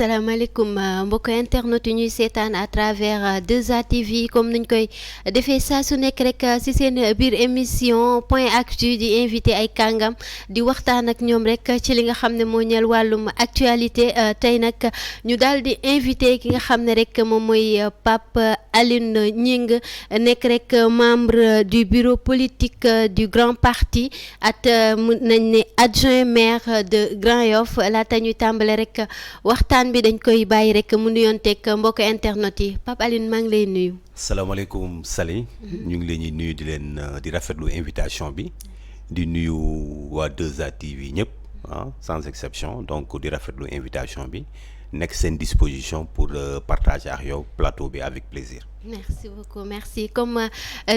asalaamaaleykum mbokk internet yu ñuy seetaan à travers 2A TV comme niñ koy defee saa su nekk rek ci seen biir émission point actu di invité ay kàngam di waxtaan ak ñoom rek ci li nga xam ne moo ñeel wàllum actualité tey nag ñu daal di invité ki nga xam ne rek moom mooy Pape Alioune Gningue nekk rek membre du bureau politique du Grand Parti at mun nañ ne adjoint maire de Grand Yoff laata ñuy tàmbale rek waxtaan bi dañ koy bàyyi rek mu nuyonteeg mbokk internet yi Pape Alioune maa ngi lay nuyu. salaamaaleykum Sali. ñu ngi leen di nuyu di leen di rafetlu invitation bi di nuyu waa 2A TV ñëpp sans exception donc di rafetlu invitation bi nekk seen disposition pour partager ak yow plateau bi avec plaisir. merci beaucoup merci comme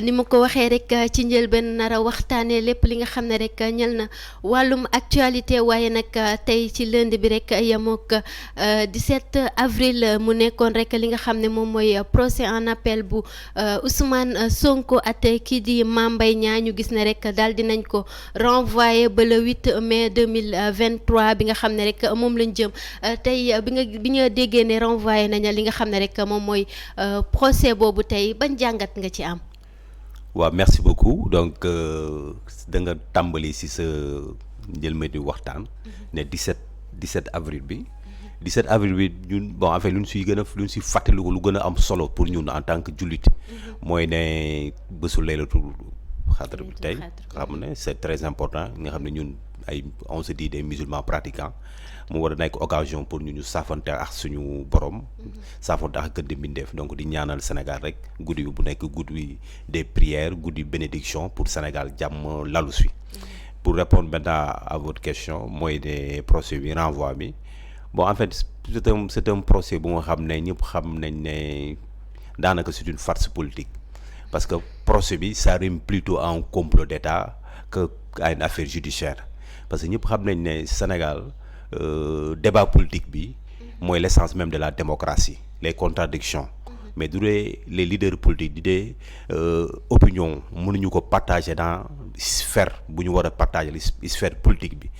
ni ma ko waxee rek ci njëlbeen nar a waxtaanee lépp li nga xam ne rek ñel na wàllum actualité waaye nag tey ci lundi bi rek yemook 17 avril mu nekkoon rek li nga xam ne moom mooy procès en appel bu Ousmane Sonko at kii di Mame Mbaye Niang ñu gis ne rek daal dinañ ko renvoyé ba le 8 mai 2023 bi nga xam ne rek moom lañ jëm tey bi nga déggee ne renvoyé nañ li nga xam ne rek moom mooy procès boobu tey ban jàngat nga ci am. waaw merci beaucoup donc da nga tàmbali ci sa njëlma di waxtaan ne 17 avril bi 17 avril bi ñun bon en fait lu ñu siy fàttaliku lu gën a am solo pour ñun en tant que jullit mooy ne bésu laylatul xadr bi tey xam ne c'est très important nga xam ne ñun ay on se dit des musulmans pratiquants mu war a nekk occasion pour ñu saafante ak suñu borom saafante ak gën di mbindeef donc di ñaanal Sénégal rek guddi bu nekk guddi des prières guddi bénédiction pour Sénégal jàmm lalu si pour répondre maintenant à votre question mooy ne procès bi renvoi bi bon en fait c'est un procès bu nga xam ne ñëpp xam nañ ne daanaka c'est une farce politique parce que procès bi ça rime plutôt à un complot d'État que à une affaire judiciaire parce que ñëpp xam nañ ne Sénégal débat politique bi mooy l'essence même de la démocratie les contradictions mais du dee les leaders politiques di dee opinion mënuñu ko partager dans sphère bu ñu war a partager sphère politique bi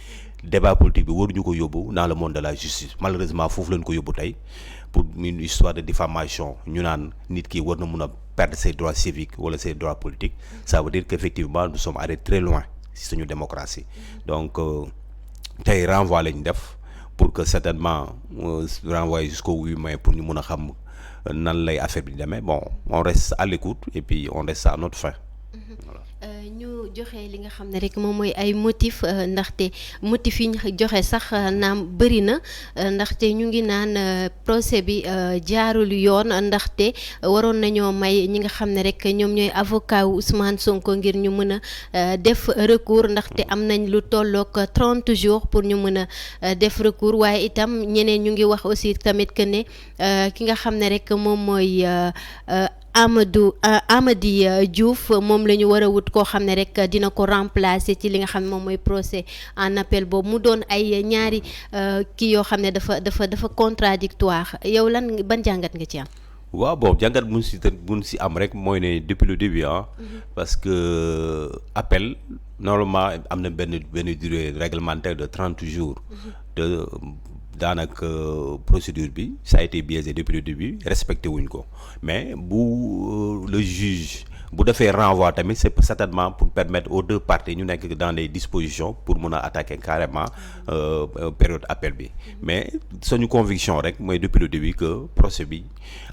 débat politique bi waruñu ko yóbbu dans le monde de la justice malheureusement foofu lañ ko yóbbu tey pour une histoire de diffamation ñu naan nit ki war na mun a perdre ses droits civiques wala ses droits politiques ça veut dire qu'effectivement nous sommes allés très loin si suñu démocratie donc tey renvoi lañ def pour que certainement renvoyer jusqu'au 8 mai pour ñu mun a xam nan lay affaire bi demee bon on reste à l'écoute et puis on reste à notre fin. ñu joxe li nga xam ne rek moom mooy ay motif ndaxte motif yi ñu joxe sax naam bëri na ndaxte ñu ngi naan procès bi jaarul yoon ndaxte waroon nañoo may ñi nga xam ne rek ñoom ñooy avocat wu Ousmane Sonko ngir ñu mën a def recours ndaxte am nañ lu tollook 30 jours pour ñu mën a def recours waaye itam ñeneen ñu ngi wax aussi tamit que ne ki nga xam ne rek moom mooy Amady Diouf moom la ñu war a wut koo xam ne rek dina ko remplacer ci li nga xam ne moom mooy procès en appel boobu mu doon ay ñaari kii yoo xam ne dafa contradictoire yow lan ban jàngat nga ci am. waaw bon jàngat bu ñu si am rek mooy ne depuis le début parce que appel normalement am na benn durée réglementaire de 30 jours de daanaka procédure bi ça a été biaisé depuis le début respecté wuñ ko mais bu le juge bu defee renvoi tamit c'est certainement pour permettre aux deux parties ñu nekk dans des dispositions pour mun a attaquer carrément période appel bi mais suñu conviction rek mooy depuis le début que procès bi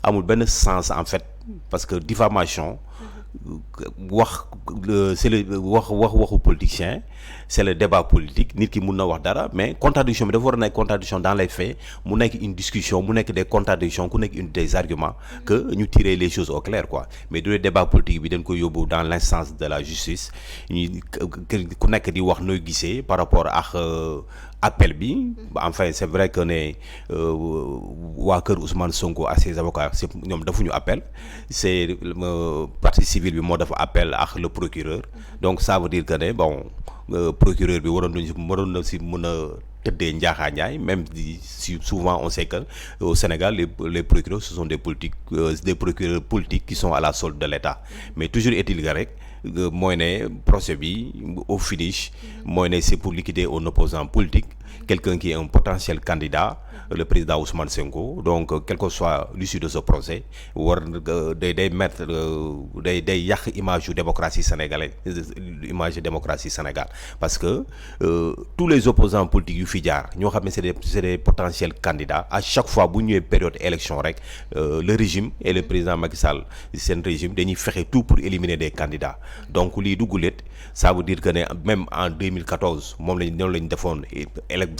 amul benn sens en fait parce que diffamation c'est le waxu politicien c'est le débat politique nit ki mun na wax dara mais contradiction bi dafa war a nekk contradiction dans les faits mu nekk une discussion mu nekk des contradictions ku nekk une des arguments que ñu tirer les choses au clair quoi mais du débat politique bi dañ koy yóbbu dans l'instance de la justice ñu ku nekk di wax nooy gisee par rapport ak appel bi enfin c'est vrai que ne waa kër Ousmane Sonko à ses avocats c'est ñoom defuñu appel c'est partie civile bi moo dafa appel ak le procureur donc ça veut dire que ne bon procureur bi waroon na si mën a tëddee njaaxaa njaay même si souvent on sait que au Sénégal les procureurs ce sont des procureurs politiques qui sont à la solde de l'État mais toujours est-il que rek mooy ne procès bi au finish mooy ne c'est pour liquider un opposant politique quelqu'un qui est un potentiel candidat le président Ousmane Sonko. Donc quel que soit l'issue de ce procès war day mettre day yàq image yu démocratie sénégalaise, image de démocratie Sénégal, parce que tous les opposants politiques yu fi jaar ñoo xam ne c'est des potentiels candidats. À chaque fois bu ñëwee période élection rek le régime et le président Macky Sall seen régime dañuy fexe tout pour éliminer des candidats. Donc lii duggulet ça veut dire que ne même en 2014 moom noonu lañ defoon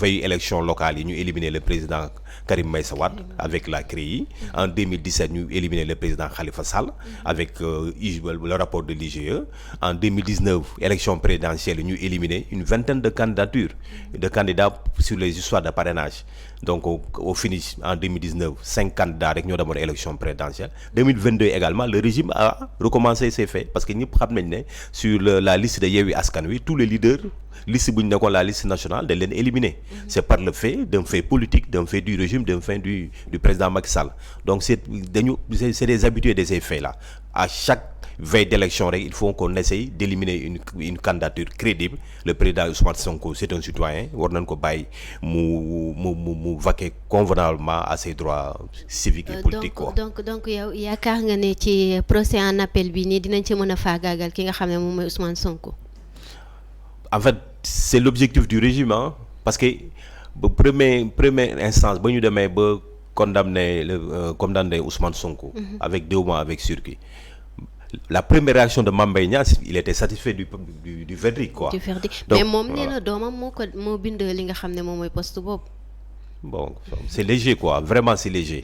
veille élection locale yi ñu éliminer le président Karim Meïssa Wade avec la CREI. En 2017 ñu éliminer le président Khalifa Sall avec le rapport de l'IGE. En 2019 élection présidentielle ñu éliminer une vingtaine de candidatures de candidats sur les histoires de parrainage. Donc au finish en 2019 5 candidats rek ñoo demoon élection présidentielle. 2022 également le régime a recommencé ses faits, parce que ñëpp xam nañ ne sur la liste de Yewwi Askan Wi tous les leaders liste bu ñu nekkoon la liste nationale dañ leen éliminer. C'est par le fait d'un fait politique, d'un fait du régime, d'un fait du président Macky Sall. Donc c'est des habitués de ces faits là. À chaque veille d'élection rek il faut qu'on essaye d'éliminer une candidature crédible. Le président Ousmane Sonko c'est un citoyen, war nañ ko bàyyi mu vaquer convenablement à ses droits civiques et politiques quoi. donc yow yaakaar nga ne ci procès en appel bi nii dinañ ci mën a faagaagal ki nga xam ne moom mooy Ousmane Sonko. En fait c'est l'objectif du régime, parce que ba première instance ba ñu demee ba condamner Ousmane Sonko avec 2 mois avec sursis. La première réaction de Mame Mbaye Niang, il était satisfait du verdict quoi. Du verdict. Donc, mais moom nee na doomam moo bind li nga xam ne moom mooy poste boobu. Bon, c'est léger quoi, vraiment c'est léger.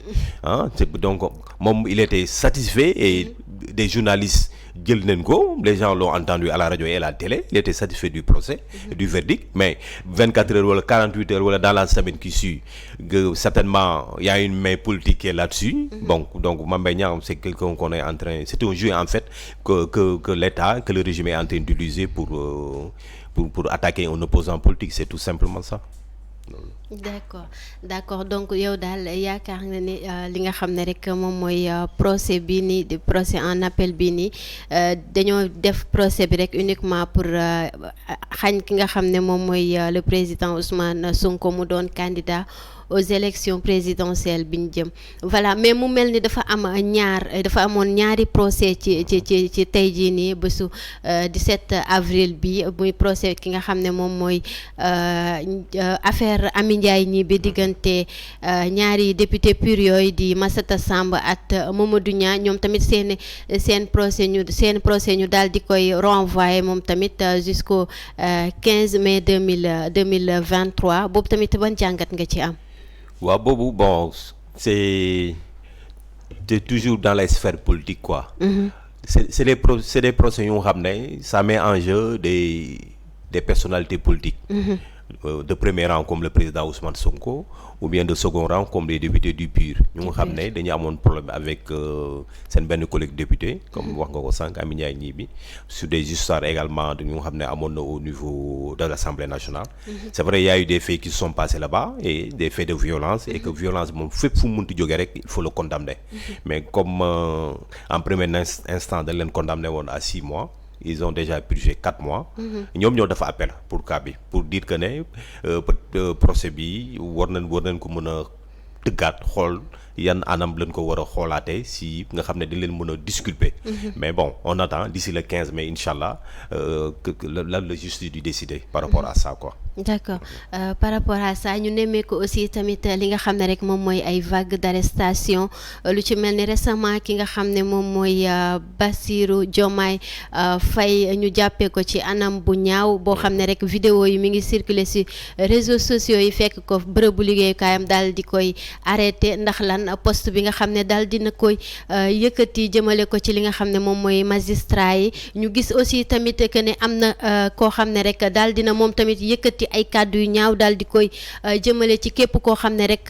Donc moom il était satisfait et des journalistes jël nañ ko, les gens l'ont entendu à la radio et à la télé, il était satisfait du procès, du verdict, mais 24 heures wala 48 heures wala dans la semaine qui suit, certainement il y a une main politique qui est là-dessus. Donc Mame Mbaye Niang c'est quelqu'un qu'on est en train, c'est un jeu en fait que l'État, que le régime est en train d'utiliser pour attaquer un opposant politique, c'est tout simplement ça. D'accord donc yow daal yaakaar nga ni li nga xam ne rek moom mooy procès bii nii di procès en appel bii nii dañoo def procès bi rek uniquement pour xañ ki nga xam ne moom mooy le président Ousmane Sonko mu doon candidat aux élections présidentielles bi ñu jëm. Voilà, mais mu mel ni dafa amoon ñaari procès ci tey jii nii bésu 17 avril bi muy procès ki nga xam ne moom mooy affaire Amy Ndiaye ñi bi diggante ñaari député pur yooyu di Massata Samb ak Mamadou Niang. Ñoom tamit seen procès ñu daal di koy renvoyer moom tamit jusqu'au 15 mai 2023 boobu tamit ban jàngat nga ci am. waaw boobu bon c'est toujours dans les sphères politiques quoi. C'est des procès yoo xam ne ça met en jeu des personnalités politiques. De premier rang comme le président Ousmane Sonko, ou bien de second rang comme les députés du PUR. ñu nga xam ne dañu amoon problème avec seen benn collègue député comme wax nga ko sànq Amy Ndiaye ñii bi sur des histoires également ñu nga xam ne amoon na au niveau de l'Assemblée nationale. C'est vrai, il y a eu des faits qui se sont passés là-bas et des faits de violence, et que violence moom fépp fu mu mënti jógee rek il faut le condamner. Mais comme en premier instant dañ leen condamné woon à 6 mois, ils ont déjà purgé 4 mois. ñoom ñoo dafa appel pour cas bi pour dire que ne procès bi war nañ ko mën a tëggaat xool yan anam lañ ko war a xoolaatee si nga xam ne dañ leen mën a disculper. Mais bon, on attend d'ici le 15 mai inchallah que la justice du décider par rapport à ça quoi. D'accord, par rapport à ça ñu nemmeeku aussi tamit li nga xam ne rek moom mooy ay vague d'arrestation lu ci mel ni récemment ki nga xam ne moom mooy Bassirou Diomaye Faye ñu jàppee ko ci anam bu ñaaw boo xam ne rek vidéo yi mi ngi circuler ci réseaux sociaux yi, fekk ko bërëbu liggéeyukaayam daal di koy arrêté ndax lan poste bi nga xam ne daal dina koy yëkkati jëmale ko ci li nga xam ne moom mooy magistrat yi. ñu gis aussi tamit que ne am na koo xam ne rek daal dina moom tamit yëkkati ay kàddu yu ñaaw daal di koy jëmale ci képp koo xam ne rek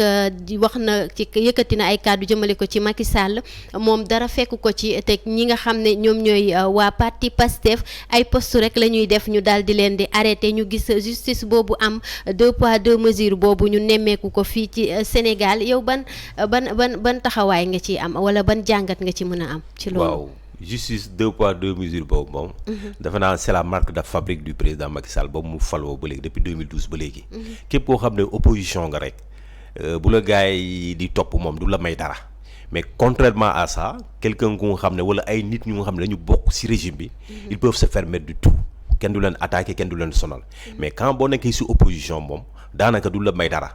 wax na ci yëkkati na ay kàddu jëmale ko ci Macky Sall, moom dara fekk ko ci te ñi nga xam ne ñoom ñooy waa parti Pastef ay poste rek la ñuy def ñu daal di leen di arrêté. ñu gis justice boobu am 2 poids 2 mesures boobu ñu nemmeeku ko fii ci Sénégal. yow ban taxawaay nga ci am wala ban jàngat nga ci mën a am ci loolu? Waaw, justice 2 poids 2 mesures boobu moom dafa naa c'est la marque de fabrique du président Macky Sall boobu mu faloo ba léegi depuis 2012 ba léegi. Képp koo xam ne opposition nga rek bu la gars yi di topp moom du la may dara mais contrairement à ça quelqu'un ku nga xam ne wala ay nit ñu nga xam ne dañu bokk ci régime bi ils peuvent se permettre du tout kenn du leen attaquer kenn du leen sonal mais quand boo nekkee ci opposition moom daanaka du la may dara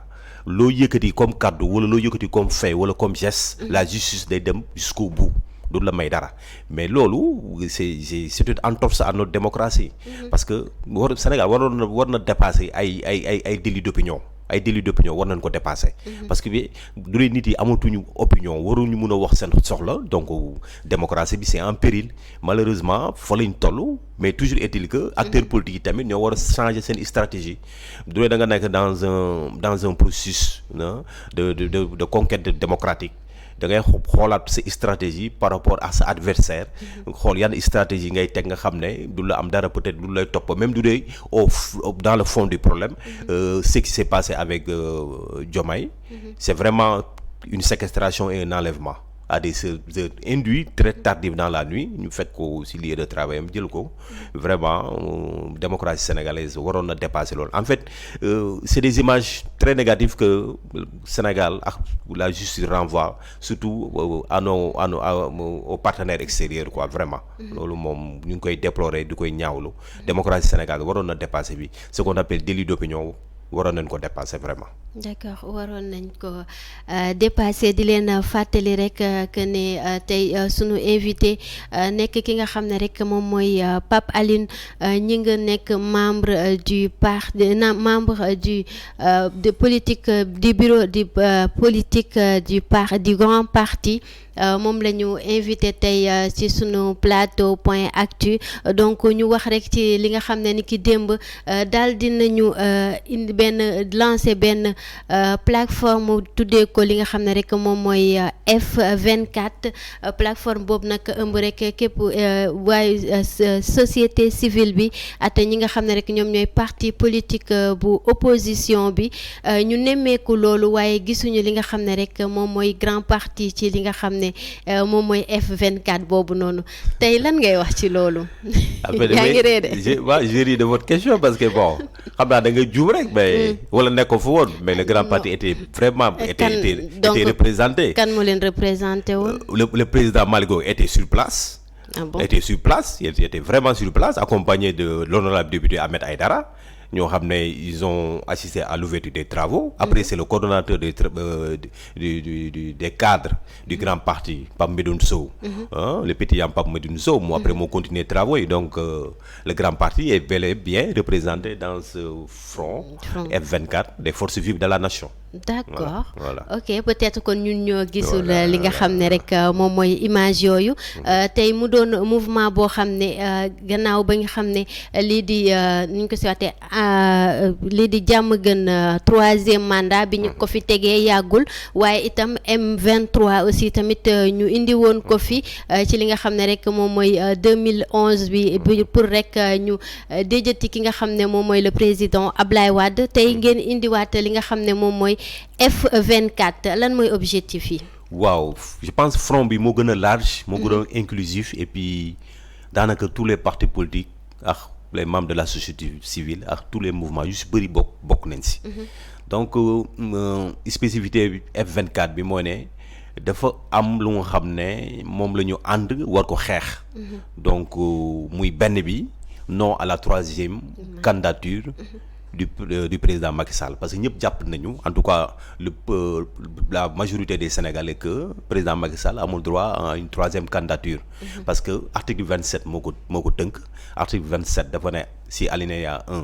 loo yëkkati comme kaddu wala loo yëkkati comme fait wala comme geste la justice day dem jusqu'au bout du la may dara mais loolu c'est une entorse à notre démocratie parce que Sénégal war na dépasser ay délits d'opinion ay délits d'opinion war nañ ko dépasser parce que bi du dee nit yi amatuñu opinion waruñu mun a wax seen soxla donc démocratie bi c'est en péril malheureusement fa lañ toll mais toujours est-il que acteurs politiques yi tamit ñoo war a changer seen stratégie du dee da nga nekk dans un processus de conquête démocratique da ngay xoolaat sa stratégie par rapport à sa adversaire xool yan stratégie ngay teg nga xam ne du la am dara peut-être du lay topp même du dee dans le fond du problème ce qui s'est passé avec Diomaye c'est vraiment une séquestration et un enlèvement à des heures induits très tardives dans la nuit ñu fekk ko ci lieu de travail am jël ko vraiment démocratie sénégalaise waroon na dépasser loolu en fait c'est des images très négatives que Sénégal ak la justice renvoie surtout aux partenaires extérieurs quoi vraiment loolu moom ñu ngi koy déplorer di koy ñaawlu démocratie sénégalaise waroon na dépasser bi ce qu'on appelle délit d'opinion waroon nañ ko dépasser vraiment. d'accord waroon nañ ko dépasser di leen fàttali rek que ne tey sunu invité nekk ki nga xam ne rek moom mooy Pape Alioune Gningue nekk membre du parti membre de politique du bureau du politique du grand parti moom la ñu invité tey ci sunu plateau point actu donc ñu wax rek ci li nga xam ne ni ki démb daal dinañu indi lancer benn plateforme tuddee ko li nga xam ne rek moom mooy F24 plateforme boobu nag ëmb rek képp waaye société civile bi at ñi nga xam ne rek ñoom ñooy parti politique bu opposition bi ñu nemmeeku loolu waaye gisuñu li nga xam ne rek moom mooy grand parti ci li nga xam ne moom mooy F24 boobu noonu tey lan ngay wax ci loolu. yaa ngi ree de j'ai ri de votre question parce que bon xam naa da nga juum rek mais wala nekk fa woon mais le grand parti était vraiment était représenté. kan moo leen représenté woon. le président Malick Gakou était sur place. Ah bon? était sur place il était vraiment sur place accompagné de l'honorable député Ahmed Aïdara ñoo xam ne ils ont assisté à l'ouverture des travaux après c'est le coordonnateur des cadres du grand parti Pape Medoune Sow le petit Pape Medoune Sow moo après moo continué travaux yi donc le grand parti est bel et bien représenté dans ce front F24 des forces vives de la nation. d'accord voilà. ok peut-être kon ñun ñoo gisul li nga xam ne rek moom mooy image yooyu tey mu doon mouvement boo xam ne gannaaw ba nga xam ne lii di nu ñu ko si waxee lii di jàmm gën troisième mandat bi ñu ko fi tegee yàggul waaye itam M23 aussi tamit ñu indi woon ko fi ci li nga xam ne rek moom mooy 2011 bi pour rek ñu déjati ki nga xam ne moom mooy le président Ablaye Wade tey ngeen indiwaat li nga xam ne moom mooy F24 lan mooy objectif yi. waaw je pense front bi moo gën a large moo gën a inclusif et puis daanaka tous les partis politiques ak les membres de la société civile ak tous les mouvements yu si bëri bokk nañ si. donc spécificité F24 bi mooy ne dafa am lu nga xam ne moom la ñu ànd war ko xeex. donc muy benn bi non à la troisième candidature. du président Macky Sall parce que ñëpp jàpp nañu en tout cas la majorité des Sénégalais que président Macky Sall amul droit à une troisième candidature. parce que article 27 moo ko tënk article 27 dafa ne si alinéa 1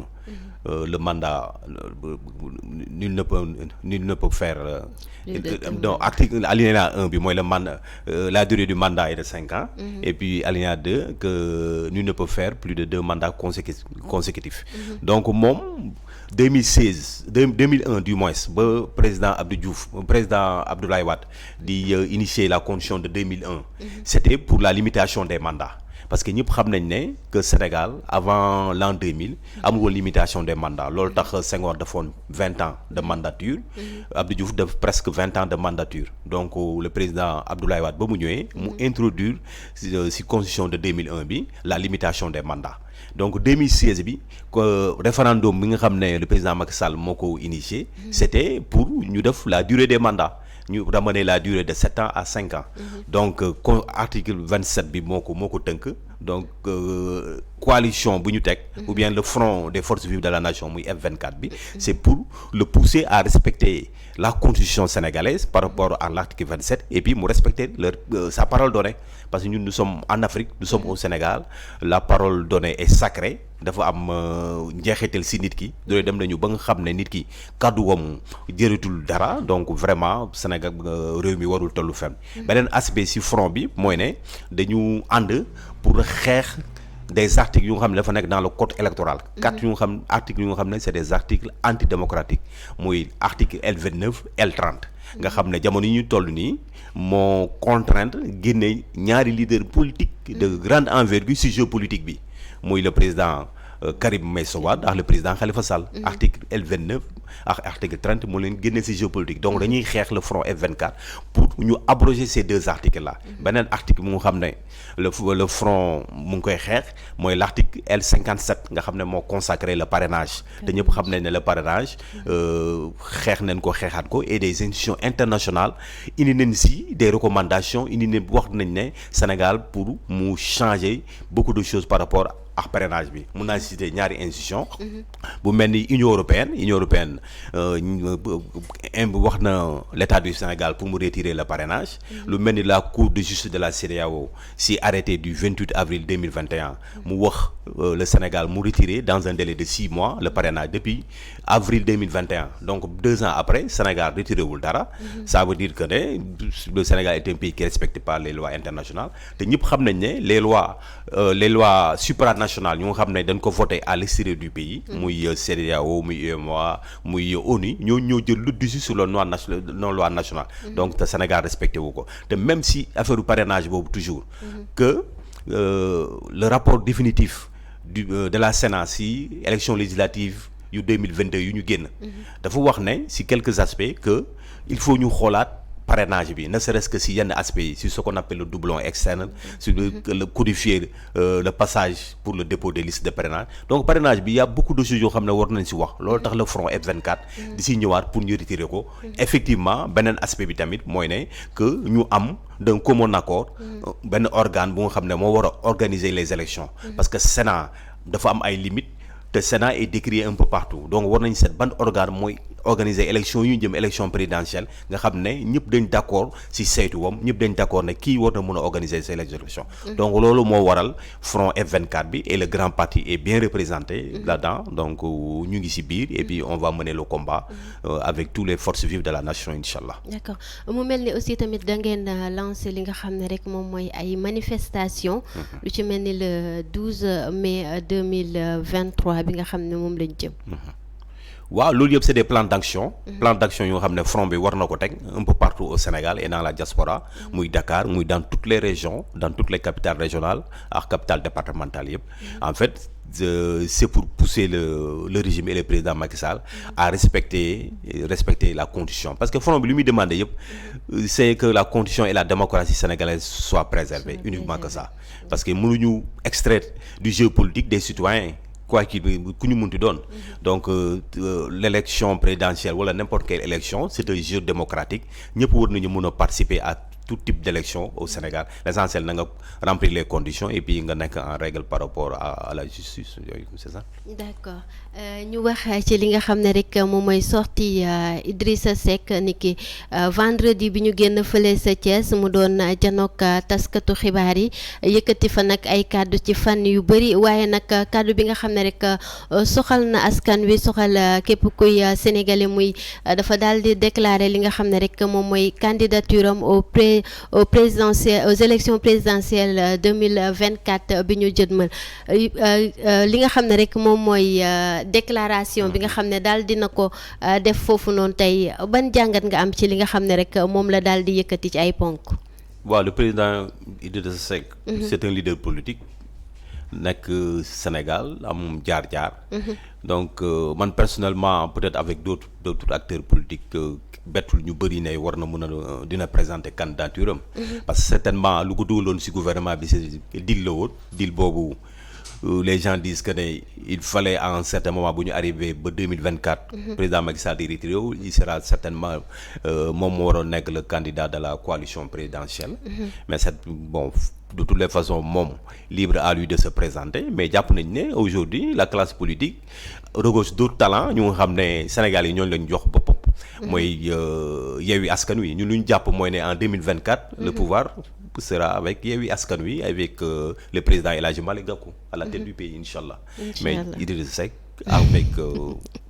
le mandat nul ne peut faire donc article alinéa 1 bi mooy le mandat la durée du mandat est de 5 ans et puis alinéa 2 que nul ne peut faire plus de 2 mandats consécutifs donc moom 2001 du moins ba président Abdoulaye Wade di initier la constitution de 2001 c'était pour la limitation des mandats parce que ñëpp xam nañ ne que Sénégal avant l'an 2000 amul woon limitation des mandats loolu tax Senghor defoon 20 ans de mandature Abdou Diouf def presque 20 ans de mandature donc le président Abdoulaye Wade ba mu ñëwee mu introduire ci constitution de 2001 bi la limitation des mandats donc 2016 bi référendum bi nga xam ne le président Macky Sall moo ko initié. c'était pour ñu def la durée des mandats. ñu ramener la durée de 7 ans à 5 ans. donc article 27 bi moo ko tënk. donc coalition bu ñu teg. ou bien le front des forces vives de la nation muy F24 bi. c'est pour le pousser à respecter la constitution sénégalaise par rapport à l'article 27 et puis mu respecter sa parole donnée parce que ñun nous sommes en Afrique nous sommes au Sénégal la parole donnée est sacrée. dafa am njeexital si nit ki doole dem nañu ba nga xam ne nit ki kàdduwam jëritul dara donc vraiment Sénégal réew mi warul tollu fenn. beneen aspect si front bi mooy ne dañu ànd pour xeex des articles yu nga xam ne dafa nekk dans le code électoral. articles yu nga xam ne c'est des articles antidémocratiques muy article L29 L30. nga xam ne jamono yi ñu toll nii moo contraindre génne ñaari leader politique de grande envergure si jeu politique bi. muy le président Karim Meïssa Wade ak le président Khalifa Sall. article L29 ak article 30 moo leen génne ci jeu politique donc dañuy xeex le front F24 pour ñu abroger ces deux articles là. beneen article mu nga xam ne le front mu ngi koy xeex mooy l'article L57 nga xam ne moo consacré le parrainage. te ñëpp xam nañ ne le parrainage xeex nañ ko xeexaat ko et des institutions internationales indi nañ ci des recommandations indi nañ wax nañ ne Sénégal pour mu changer beaucoup de choses par rapport ak parrainage bi mun naa citer ñaari institution bu mel ni Union européenne wax na l'État du Sénégal pour mu retirer le parrainage. lu mel ni la Cour de justice de la CEDEAO si arrêté du 28 avril 2021 mu wax le Sénégal mu retirer dans un délai de 6 mois le parrainage depuis avril 2021 donc 2 ans après Sénégal retiré wul dara. ça veut dire que ne le Sénégal est un pays qui respecte pas les lois internationales te ñëpp xam nañ ne les lois supranationales ñu nga xam ne dañ ko voté à l'extérieur du pays. muy CEDEAO muy UEMOA muy ONU ñoo jël lu dessus sur la loi nationale. donc te Sénégal respecté wu ko te même si affaire parrainage boobu toujours. que le rapport définitif de la Sénat si élection législative yu 2022 yu ñu génn. dafa wax ne si quelques aspects que il faut ñu xoolaat parrainage bi ne serait-ce que si yenn aspects yi si ce qu'on appelle le doublon externe sur le codifier le passage pour le dépôt des listes de parrainage donc parrainage bi y a beaucoup de choses yoo xam ne war nañ si wax loolu tax le front F24 di si ñëwaat pour ñu retirer ko effectivement beneen aspect bi tamit mooy ne que ñu am d'un commun accord benn organe bu nga xam ne moo war a organiser les élections parce que Sénat dafa am ay limites te Sénat est décrié un peu partout donc war nañ seet ban organe mooy organiser élection yu ñu jëm élection présidentielle nga xam ne ñëpp dañ d'accord ci saytuwam ñëpp dañ d'accord ne kii war na mën a organiser ces élections donc loolu moo waral front F24 bi et le grand parti est bien représenté là-dedans donc ñu ngi ci biir et puis on va mener le combat avec toutes les forces vives de la nation inchallah. D'accord mu mel ni aussi tamit da ngeen lancer li nga xam ne rek moom mooy ay manifestations. lu ci mel ni le 12 mai 2023 bi nga xam ne moom lañ jëm. waaw loolu yëpp c'est des plans d'action yoo xam ne front bi war na ko teg un peu partout au Sénégal et dans la diaspora muy Dakar muy dans toutes les régions dans toutes les capitales régionales ak capitales départementales yëpp en fait c'est pour pousser le régime et le président Macky Sall à respecter la constitution parce que front bi li muy demander yëpp c'est que la constitution et la démocratie sénégalaise soient préservées uniquement que ça parce que mënuñu extraire du jeu politique des citoyens quoi qu'il ku ñu munti doon donc l'élection présidentielle wala n'importe quelle élection c'est un jeu démocratique ñëpp war nañu mën a participer à tout type d'élection au Sénégal l'essentiel na nga remplir les conditions et puis nga nekk en règle par rapport à la justice yooyu c'est ça. D'accord ñu wax ci li nga xam ne rek moom mooy sorti Idrissa Seck niki vendredi bi ñu génn fële sa Thiès mu doon janook taskatu xibaar yi yëkkati fa nag ay kàddu ci fànn yu bëri waaye nag kàddu bi nga xam ne rek soxal na askan wi soxal képp kuy sénégalais muy dafa daal di déclarer li nga xam ne rek moom mooy candidature am aux élections présidentielles 2024 bi ñu jëtmal li nga xam ne rek moom mooy déclaration bi nga xam ne daal dina ko def foofu noonu tey ban jàngat nga am ci li nga xam ne rek moom la daal di yëkkati ci ay ponk. waaw le président Idrissa Seck c'est un leader politique nekk Sénégal am jaar-jaar donc man personnellement peut-être avec d'autres acteurs politiques bettul ñu bëri ne war na mën a dina présenter candidature am parce que certainement lu ko dugaloon ci gouvernement bi c'est deal la woon deal boobu les gens disent que il fallait à un certain moment bu ñu arrivé ba 2024. président Macky Sall di retiré il sera certainement moom moo waroon nekk le candidat de la coalition présidentielle. mais bon de toutes les façons moom libre à lui de se présenter mais jàpp nañ ne aujourd'hui la classe politique regorge d'autres talents ñu nga xam ne Sénégal yi ñooñu lañ jox boppam. mooy Yewwi Askan Wi ñun lu ñu jàpp mooy ne en 2024. le pouvoir sera avec Yewwi Askan Wi avec le président El Hadji Malick Gakou à la tête du pays inchallah. Mais Idrissa Seck avec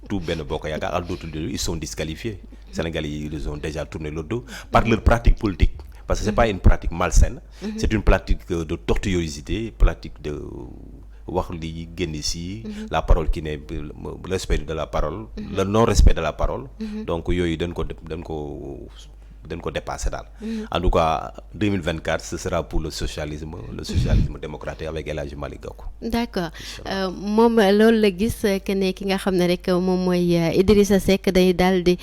tout Benno Bokk Yaakaar ak d'autres leaders ils sont disqualifiés. Sénégalais yi ils ont déjà tourné le dos par leur pratique politique. Parce que c'est pas une pratique malsaine. C'est une pratique de tortuosité, pratique de wax li génn si la parole qui n'est le respect de la parole, le non-respect de la parole. Donc yooyu dañ ko dépasser daal. En tout cas 2024 ce sera pour le socialisme démocratique avec El Hadji Malick Gakou. D'accord moom loolu la gis que ne ki nga xam ne rek moom mooy Idrissa Seck day daal di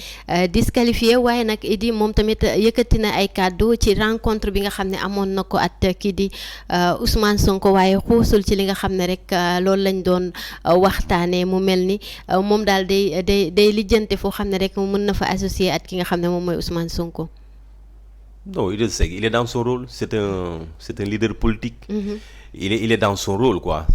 disqualifié waaye nag Idi moom tamit yëkkati na ay kàddu ci rencontre bi nga xam ne amoon na ko at kii di Ousmane Sonko waaye xuusul ci li nga xam ne rek loolu lañ doon waxtaanee mu mel ni moom daal day lijjante foo xam ne rek mën na fa associé at ki nga xam ne moom mooy Ousmane Sonko. Non, il est dans son rôle, c'est un leader politique. Il est dans son rôle quoi.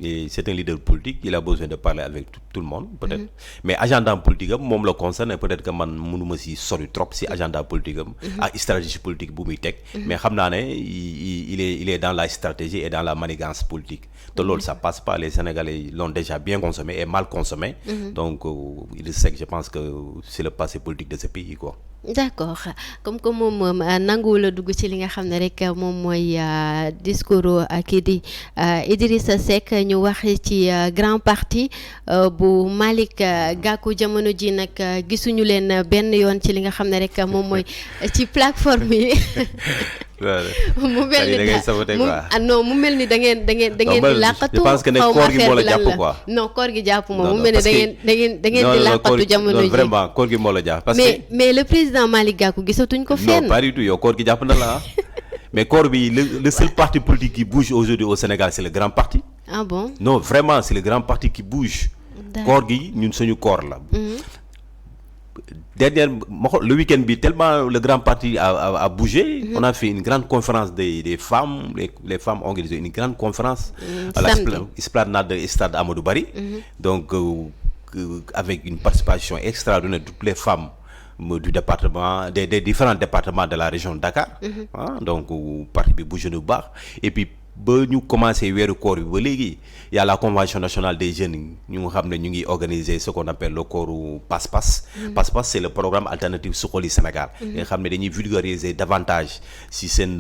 Et c'est un leader politique, il a besoin de parler avec tout le monde peut-être. Mais agenda politique am moom la concerne peut-être que man mënuma si sori trop si agenda politique am ak stratégie politique bu muy teg. Mais xam naa ne il est dans la stratégie et dans la manigance politique. te loolu ça passe pas, les Sénégalais l'ont déjà bien consommé et mal consommé. Donc il sait que je pense que c'est le passé politique de ce pays quoi. D'accord comme que moom nanguwul a dugg ci li nga xam ne rek moom mooy discours kii di Idrissa Seck ñu wax ci grand parti bu Malick Gakou jamono ji nag gisuñu leen benn yoon ci li nga xam ne rek moom mooy ci plateforme yi. mu mel ni non mu mel ni da ngeen di làqatu. je pense que ne koor gi moo la jàpp quoi. non koor gi jàpp moom mu mel ni da ngeen di làqatu jamono ji. vraiment koor gi moo la jàpp. parce que mais le président Malick Gakou gisatuñ ko fenn. non pas du tout yow koor gi jàpp na la mais koor bi le seul parti politique qui bouge aujourd'hui au Sénégal c'est le grand parti. Ah bon? Non vraiment c'est le grand parti qui bouge. koor gi ñun suñu koor la. Le week-end bi tellement le grand parti a bougé. On a fait une grande conférence des femmes. Les femmes ont organisé une grande conférence à l'esplanade de Stade Amadou Barry. Donc avec une participation extraordinaire de toutes les femmes du département, des différents départements de la région de Dakar. Donc parti bi bougé bu baax. Et puis ba ñu commencé weeru koor bi ba léegi y a la convention nationale des jeunes ñu nga xam ne ñu ngi organiser ce qu'on appelle le kooru Pass-Pass. Pass-Pass c'est le programme alternatif Suxali Sénégal. nga xam ne dañuy vulgariser davantage si seen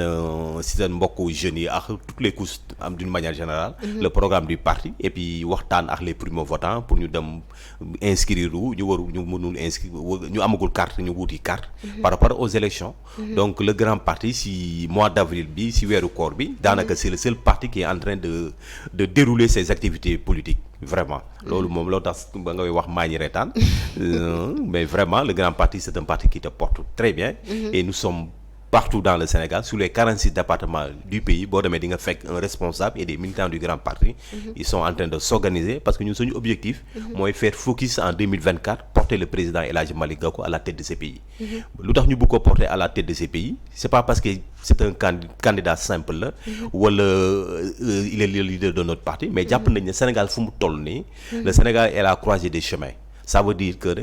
mbokku jeunes yi ak toutes les couches am d'une manière générale. Le programme du parti et puis waxtaan ak les primo-votants pour ñu dem inscrire ñu mënul inscrire ñu amagul carte ñu wuti carte. par rapport aux élections. Donc le grand parti si mois d'avril bi si weeru koor bi daanaka c'est le seul parti qui est en train de dérouler ses activités politiques vraiment loolu moom loo tax ba ngay wax maa ngi reetaan mais vraiment le grand parti c'est un parti qui te porte très bien et nous sommes partout dans le Sénégal sur les 46 départements du pays boo demee di nga fekk un responsable et des militants du grand parti ils sont en train de s'organiser parce que ñun suñu objectif mooy faire focus en 2024 porter le président El Hadji Malick Gakou à la tête de ce pays lu tax ñu bëgg ko porter à la tête de ce pays c'est pas parce que c'est un candidat simple la wala il est le leader de notre parti mais jàpp nañ ne Sénégal fu mu toll nii le Sénégal est à la croisée des chemins ça veut dire que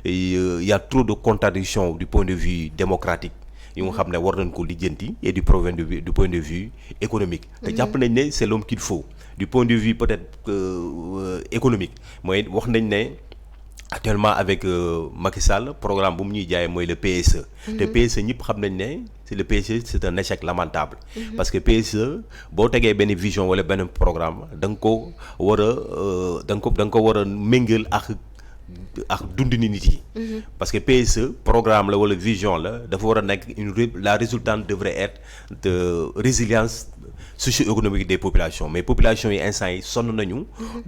il y a trop de contradictions du point de vue démocratique yi nga xam ne war nañ ko lijjanti et du point de vue économique te jàpp nañ ne c'est l'homme qu'il faut du point de vue peut-être économique mooy wax nañ ne actuellement avec Macky Sall programme bu mu ñuy jaayee mooy le PSE te PSE ñëpp xam nañ ne le PSE c'est un échec lamentable parce que PSE boo tegee benn vision wala benn programme da nga ko war a da nga ko war a méngeel ak dundini nit yi parce que PSE programme la wala vision la dafa war a nekk la résultante devrait être de résilience socio-économique des populations mais population yi instant yi sonn nañu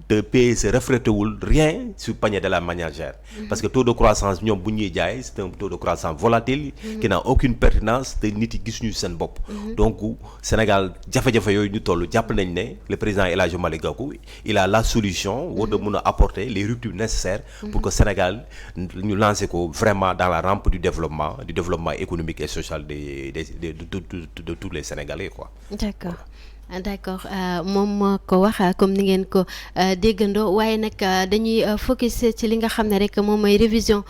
te PSE reflété wul rien sur panier de la ménagère parce que taux de croissance ñoom bu ñuy jaay c'est un taux de croissance volatile qui n'a aucune pertinence te nit yi gis ñu seen bopp donc Sénégal jafe-jafe yooyu ñu toll jàpp nañ ne le président El Hadji Malick Gakou il a la solution war na mun a apporter les ruptures nécessaires pour que Sénégal ñu lancer ko vraiment dans la rampe du développement économique et social de tous les Sénégalais quoi. D'accord moom moo ko wax comme ni ngeen ko déggandoo waaye nag dañuy focus ci li nga xam ne rek moom mooy révision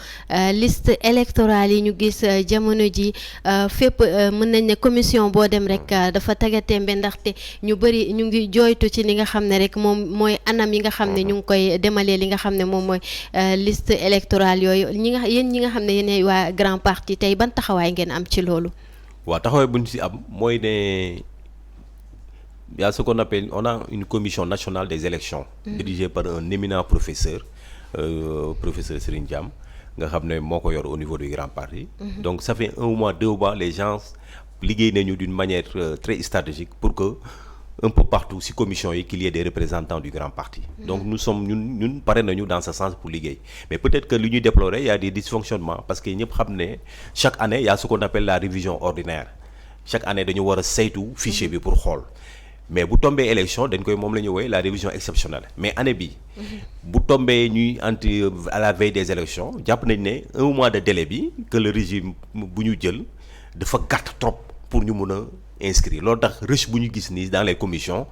liste électorale yi ñu gis jamono ji fépp mën nañ ne commission boo dem rek dafa tagatémbe ndaxte ñu bëri ñu ngi jooytu ci li nga xam ne rek moom mooy anam yi nga xam ne ñu ngi koy demalee li nga xam ne moom mooy liste électorale yooyu yéen ñi nga xam ne yéen waa grand parti tey ban taxawaay ngeen am ci loolu. waaw taxawaay bu ñu ci am mooy ne. Il y a ce qu'on appelle, on a une commission nationale des élections dirigée par un éminent professeur, professeur Serigne Thiam, nga xam ne moo ko yor au niveau du grand parti. Donc ça fait 1 mois 2 mois les gens liggéey nañu d'une manière très stratégique pour que un peu partout ci commission yi qu'il y ait des représentants du grand parti. Donc ñun pare nañu dans ce sens pour liggéey mais peut-être que li ñuy déplorer il y a des dysfonctionnements parce que ñëpp xam ne chaque année il y a ce qu'on appelle la révision ordinaire chaque année dañu war a saytu fichier bi pour xool. mais bu tombee élection dañ koy moom la ñu woowee la révision exceptionnelle mais année bi bu tombee ñuy à la veille des élections jàpp nañ ne 1 mois de délai bi que le régime bu ñu jël dafa gàtt trop pour ñu mun a inscrire loolu tax rush bu ñu gis nii dans les commissions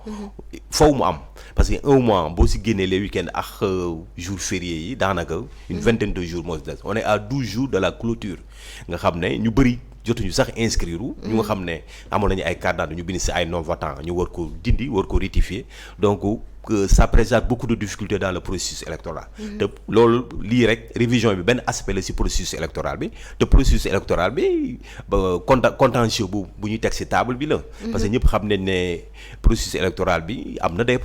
faw mu am parce que 1 mois boo si génnee les week-ends ak jours fériés yi daanaka une vingtaine de jours moo si des on est à 12 jours de la clôture nga xam ne ñu bëri jotuñu sax inscrire ñu nga xam ne amoon nañu ay carte d'identité ñu bind ci ay non votants ñu war ko dindi war ko rectifier donc ça présente beaucoup de difficultés dans le processus électoral te loolu lii rek révision bi benn aspect la ci processus électoral bi te processus électoral bi contentieux bu ñuy teg ci table bi la parce que ñëpp xam nañ ne processus électoral bi am na des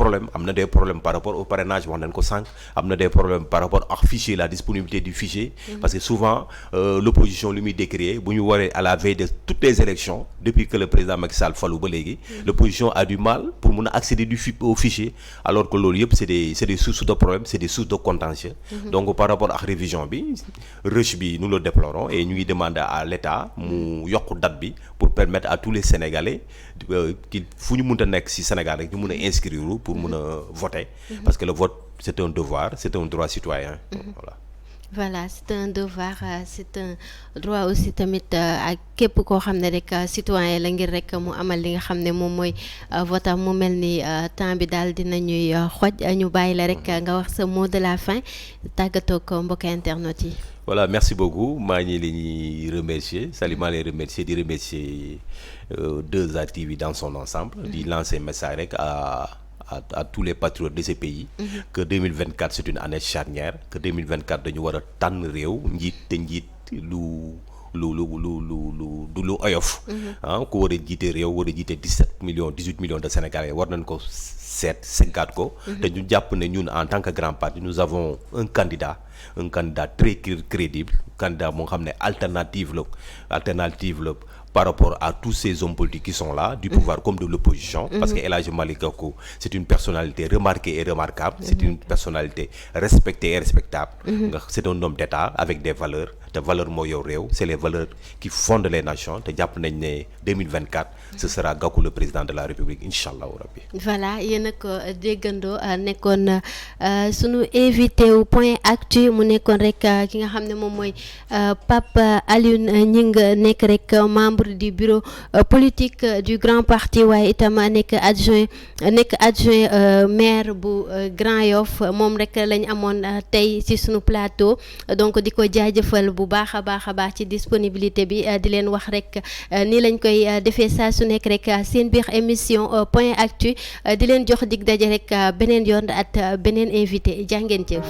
problèmes par rapport au parrainage wax nañ ko sànq am na des problèmes par rapport ak fichier la disponibilité du fichier parce que souvent l'opposition li muy décrier bu ñu waree à la veille de toutes les élections depuis que le président Macky Sall falu ba léegi l'opposition a du mal pour mun a accéder au fichier alors que loolu yëpp c'est des sources de problèmes c'est des sources de contentieux donc par rapport ak révision bi rush bi nous le déplorons et ñu ngi demander à l'État mu yokk date bi pour permettre à tous les Sénégalais fu ñu mënta nekk ci Sénégal rek ñu mun a inscrire pour mun a voter parce que le vote c'est un devoir c'est un droit citoyen voilà c'est un devoir c'est un droit aussi tamit ak képp koo xam ne rek citoyen la ngir rek mu amal li nga xam ne moom mooy votam mu mel ni temps bi daal dinañuy xoj ñu bàyyi la rek nga wax sa mot de la fin tàggatoo ko mbokk internet yi. Voilà, merci beaucoup maa ngi leen di remercier Salima les remercier di remercier 2A TV dans son ensemble di lancer message rek à tous les patriotes de ce pays que 2024 c'est une année charnière que 2024 dañu war a tànn réew njiit te njiit lu oyof ku war a jiite réew war a jiite 17 millions 18 millions de Sénégalais war nañ ko seggaat ko te ñu jàpp ne ñun en tant que grand parti nous avons un candidat très crédible candidat moo xam ne alternative la par rapport à tous ces hommes politiques qui sont là, du pouvoir comme de l'opposition, parce que El Hadji Malick Gakou, c'est une personnalité remarquée et remarquable, c'est une personnalité respectée et respectable, c'est un homme d'État avec des valeurs, moo yor réew, c'est les valeurs qui fondent les nations, te jàpp nañ ne 2024, ce sera Gakou le président de la République, Inch'Allah rabbi. Voilà, yéen a ko déggandoo nekkoon sunu invité wu Point Actu mu nekkoon rek ki nga xam ne moom mooy Pape Alioune Gningue nekk rek membre du bureau politique du grand parti waaye itam nekk adjoint maire bu Grand Yoff moom rek lañ amoon tey ci sunu plateau donc di ko jaajëfal bu baax a baax ci disponibilité bi di leen wax rek nii lañ koy defee saa su nekk rek seen biir émission Point Actu di leen jox dig daje rek beneen yoon at beneen invité jàngeen jëf